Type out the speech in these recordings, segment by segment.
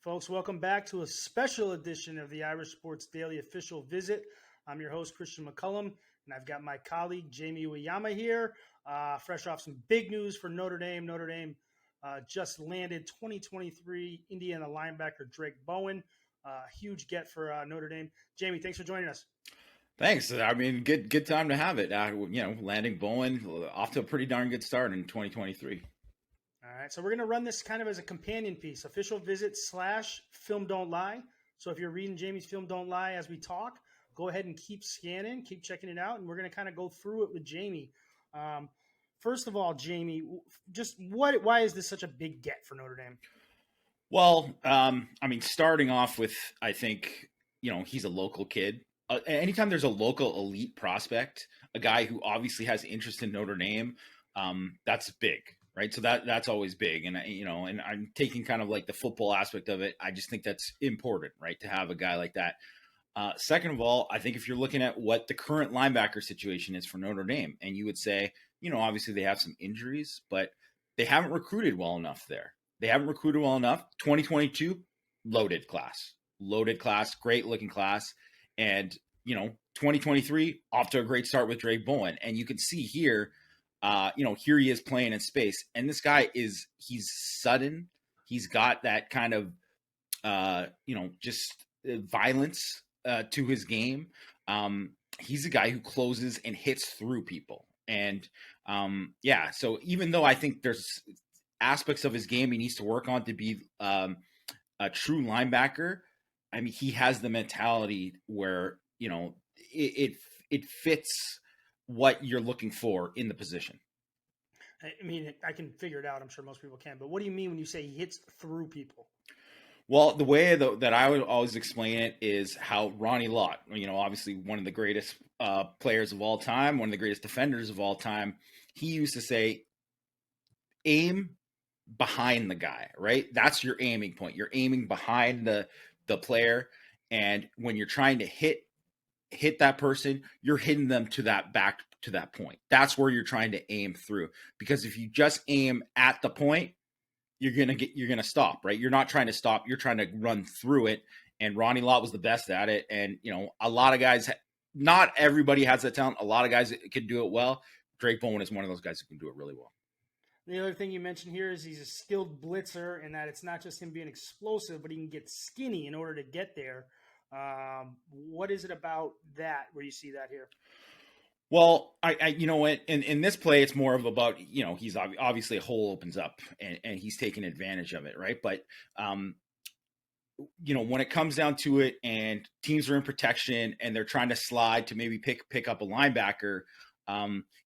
Folks, welcome back to a special edition of the Irish Sports Daily Official Visit. I'm your host, Christian McCullum, and I've got my colleague, Jamie Uyeyama here, fresh off some big news for Notre Dame. Notre Dame just landed 2023 Indiana linebacker Drayk Bowen. Huge get for Notre Dame. Jamie, thanks for joining us. Thanks. I mean, good time to have it. Landing Bowen off to a pretty darn good start in 2023. All right, so we're going to run this kind of as a companion piece, official visit / film don't lie. So if you're reading Jamie's film don't lie as we talk, go ahead and keep scanning, keep checking it out, and we're going to kind of go through it with Jamie. First of all, Jamie, just why is this such a big get for Notre Dame? Well, starting off with, I think, he's a local kid. Anytime there's a local elite prospect, a guy who obviously has interest in Notre Dame, that's big. Right. So that's always big. And, and I'm taking kind of like the football aspect of it. I just think that's important, right, to have a guy like that. Second of all, I think if you're looking at what the current linebacker situation is for Notre Dame, and you would say, obviously they have some injuries, but they haven't recruited well enough there. They haven't recruited well enough. 2022, loaded class, great looking class. And, 2023, off to a great start with Drayk Bowen. And you can see here, here he is playing in space, and this guy he's sudden. He's got that kind of, just violence to his game. He's a guy who closes and hits through people. And so even though I think there's aspects of his game he needs to work on to be a true linebacker, I mean, he has the mentality where, it fits what you're looking for in the position. I mean, I can figure it out. I'm sure most people can. But what do you mean when you say he hits through people? Well, the way that I would always explain it is how Ronnie Lott, obviously one of the greatest players of all time, one of the greatest defenders of all time, he used to say, aim behind the guy, right? That's your aiming point. You're aiming behind the player. And when you're trying to hit that person, you're hitting them to that back to that point. That's where you're trying to aim through. Because if you just aim at the point, you're gonna stop, right? You're not trying to stop, you're trying to run through it. And Ronnie Lott was the best at it. And a lot of guys, not everybody has that talent. A lot of guys can do it well. Drayk Bowen is one of those guys who can do it really well. The other thing you mentioned here is he's a skilled blitzer, and that it's not just him being explosive, but he can get skinny in order to get there. What is it about that where you see that here? Well, I in this play, it's more of about, he's obviously a hole opens up and he's taking advantage of it. Right. But, when it comes down to it and teams are in protection and they're trying to slide to maybe pick up a linebacker,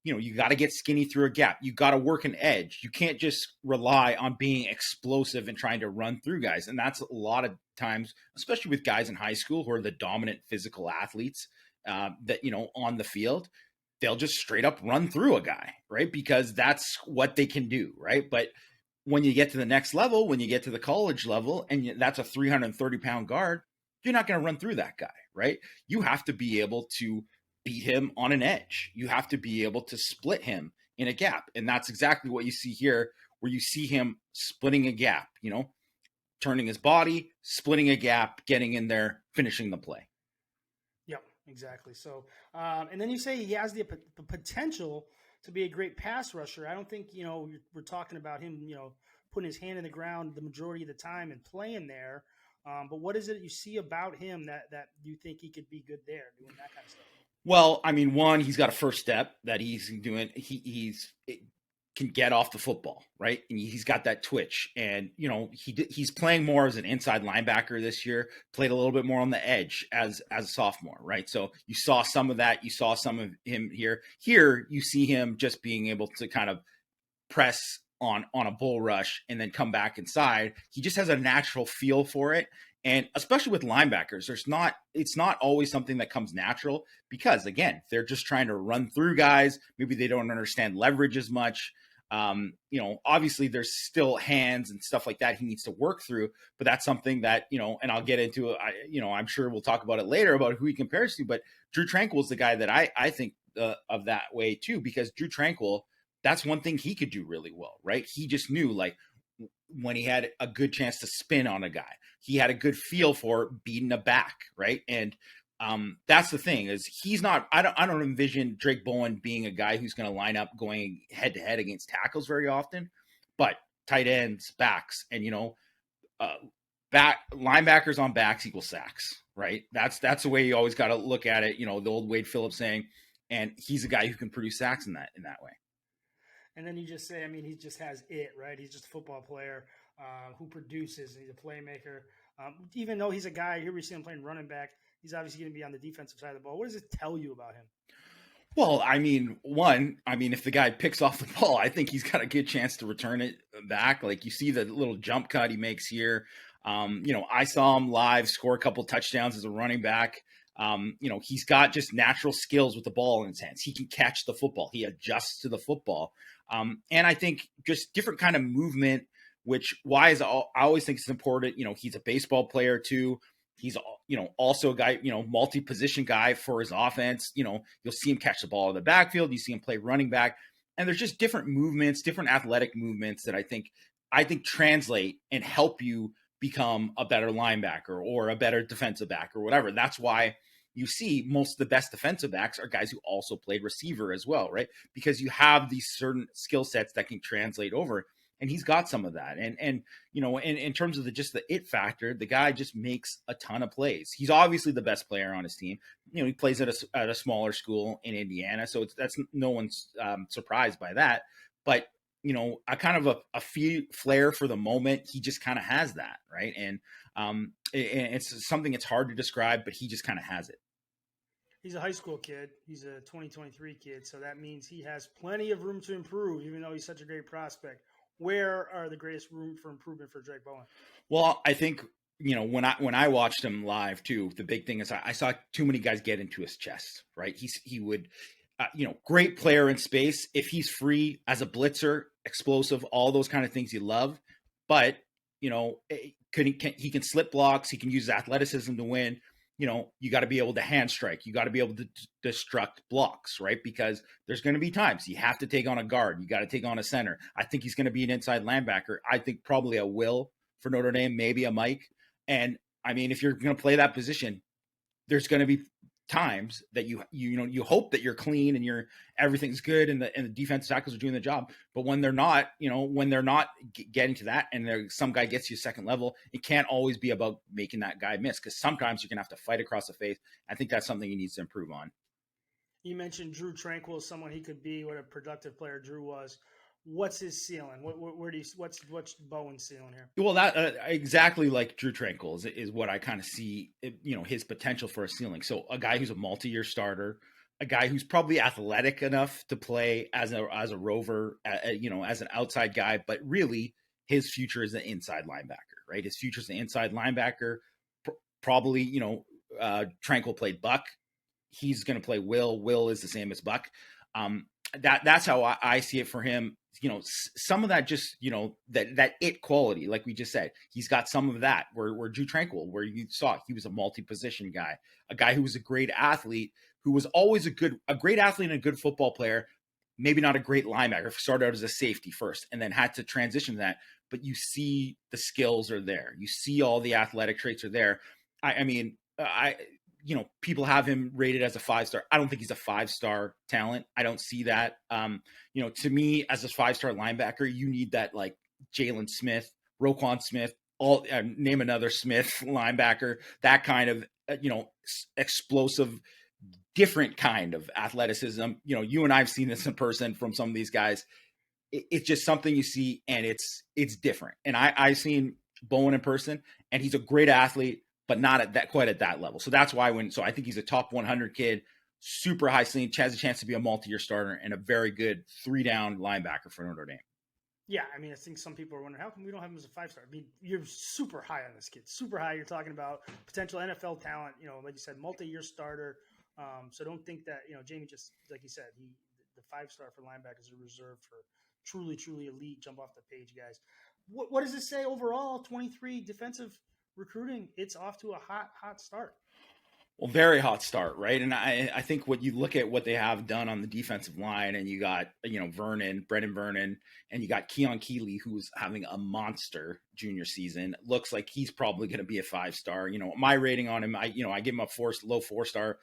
you got to get skinny through a gap. You got to work an edge. You can't just rely on being explosive and trying to run through guys. And that's a lot of times, especially with guys in high school who are the dominant physical athletes that, on the field, they'll just straight up run through a guy, right? Because that's what they can do, right? But when you get to the next level, when you get to the college level, and that's a 330-pound guard, you're not going to run through that guy, right? You have to be able to beat him on an edge. You have to be able to split him in a gap. And that's exactly what you see here, where you see him splitting a gap, turning his body, splitting a gap, getting in there, finishing the play. Yep, exactly. So, and then you say he has the potential to be a great pass rusher. I don't think, we're talking about him, putting his hand in the ground the majority of the time and playing there. But what is it you see about him that you think he could be good there, doing that kind of stuff? Well, I mean, one, he's got a first step that he's doing. He can get off the football, right? And he's got that twitch. And, he's playing more as an inside linebacker this year, played a little bit more on the edge as a sophomore, right? So you saw some of that. You saw some of him here. Here, you see him just being able to kind of press on a bull rush and then come back inside. He just has a natural feel for it. And especially with linebackers, it's not always something that comes natural because, again, they're just trying to run through guys. Maybe they don't understand leverage as much. Obviously there's still hands and stuff like that he needs to work through, but that's something that, and I'll get into it. I'm sure we'll talk about it later about who he compares to, but Drue Tranquill is the guy that I think of that way too, because Drue Tranquill, that's one thing he could do really well, right? He just knew, like, when he had a good chance to spin on a guy. He had a good feel for beating a back, right? And that's the thing is he's not. I don't envision Drayk Bowen being a guy who's going to line up going head to head against tackles very often, but tight ends, backs, and back linebackers on backs equal sacks, right? That's the way you always got to look at it. The old Wade Phillips saying, and he's a guy who can produce sacks in that way. And then you just say, I mean, he just has it, right? He's just a football player who produces. He's a playmaker. Even though he's a guy, here we see him playing running back, he's obviously going to be on the defensive side of the ball. What does it tell you about him? Well, I mean, if the guy picks off the ball, I think he's got a good chance to return it back. Like you see the little jump cut he makes here. I saw him live score a couple touchdowns as a running back. He's got just natural skills with the ball in his hands. He can catch the football. He adjusts to the football. And I think just different kind of movement, I always think it's important. He's a baseball player too. He's, also a guy, multi-position guy for his offense. You'll see him catch the ball in the backfield. You see him play running back. And there's just different movements, different athletic movements that I think translate and help you become a better linebacker or a better defensive back or whatever. That's why you see most of the best defensive backs are guys who also played receiver as well, right? Because you have these certain skill sets that can translate over. And he's got some of that. And in terms of the it factor, the guy just makes a ton of plays. He's obviously the best player on his team. He plays at a smaller school in Indiana. So that's no one's surprised by that. But, a kind of a flair for the moment. He just kind of has that, right? And it's something it's hard to describe, but he just kind of has it. He's a high school kid. He's a 2023 kid. So that means he has plenty of room to improve, even though he's such a great prospect. Where are the greatest room for improvement for Drayk Bowen? Well, I think, when I watched him live too, the big thing is I saw too many guys get into his chest, right? He would, great player in space. If he's free as a blitzer, explosive, all those kind of things you love, but, he can slip blocks. He can use his athleticism to win. You got to be able to hand strike. You got to be able to destruct blocks, right? Because there's going to be times you have to take on a guard. You got to take on a center. I think he's going to be an inside linebacker. I think probably a Will for Notre Dame, maybe a Mike. And I mean, if you're going to play that position, there's going to be times that you hope that you're clean and everything's good and the defensive tackles are doing the job. But when they're not, getting to that and some guy gets you second level, it can't always be about making that guy miss because sometimes you're going to have to fight across the face. I think that's something he needs to improve on. You mentioned Drew Tranquill, someone he could be, what a productive player Drew was. What's his ceiling? What's Bowen's ceiling here? Well, that exactly like Drew Tranquill is what I kind of see, his potential for a ceiling. So a guy who's a multi-year starter, a guy who's probably athletic enough to play as a rover, as an outside guy, but really his future is an inside linebacker, right? His future is an inside linebacker. Probably, Tranquill played Buck. He's going to play Will. Will is the same as Buck. That's how I see it for him. Some of that just, that it quality, like we just said, he's got some of that where Drew Tranquill, where you saw he was a multi-position guy, a guy who was a great athlete, who was always a great athlete and a good football player, maybe not a great linebacker, started out as a safety first and then had to transition to that. But you see the skills are there. You see all the athletic traits are there. People have him rated as a 5-star. I don't think he's a 5-star talent. I don't see that. To me, as a 5-star linebacker, you need that like Jalen Smith, Roquan Smith, name another Smith linebacker, that kind of, explosive, different kind of athleticism. You and I have seen this in person from some of these guys. It's just something you see and it's different. And I've seen Bowen in person and he's a great athlete, but not quite at that level. So that's why I think he's a top 100 kid, super high ceiling, has a chance to be a multi-year starter and a very good 3-down linebacker for Notre Dame. Yeah, I think some people are wondering, how come we don't have him as a 5-star? You're super high on this kid, super high. You're talking about potential NFL talent, like you said, multi-year starter. So don't think that, Jamie just, like you said, the 5-star for linebackers are reserved for truly, truly elite, jump off the page guys. What does it say overall? 23 defensive recruiting, it's off to a hot start. Well, very hot start, right? And I think what you look at what they have done on the defensive line, and you got, Brendan Vernon, and you got Keon Keeley, who's having a monster junior season. Looks like he's probably going to be a 5-star. My rating on him, I give him a low 4-star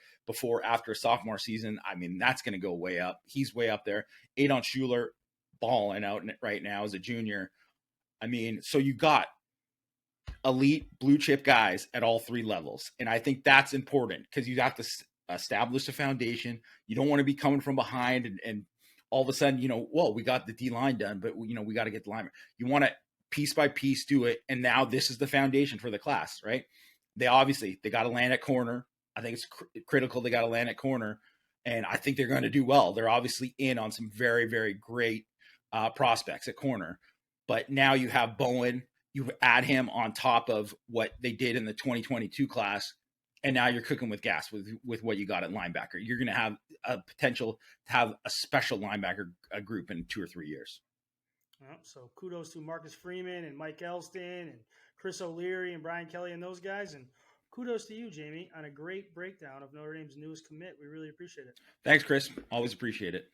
after a sophomore season. I mean, that's going to go way up. He's way up there. Adon Schuler balling out right now as a junior. I mean, so you got elite blue chip guys at all three levels. And I think that's important because you have to establish a foundation. You don't want to be coming from behind and all of a sudden, whoa, we got the D line done, but we got to get the lineman. You want to piece by piece do it. And now this is the foundation for the class, right? They got to land at corner. I think it's critical. They got to land at corner. And I think they're going to do well. They're obviously in on some very, very great prospects at corner. But now you have Bowen. You add him on top of what they did in the 2022 class, and now you're cooking with gas with what you got at linebacker. You're going to have a potential to have a special linebacker group in 2 or 3 years. So kudos to Marcus Freeman and Mike Elston and Chris O'Leary and Brian Kelly and those guys. And kudos to you, Jamie, on a great breakdown of Notre Dame's newest commit. We really appreciate it. Thanks, Chris. Always appreciate it.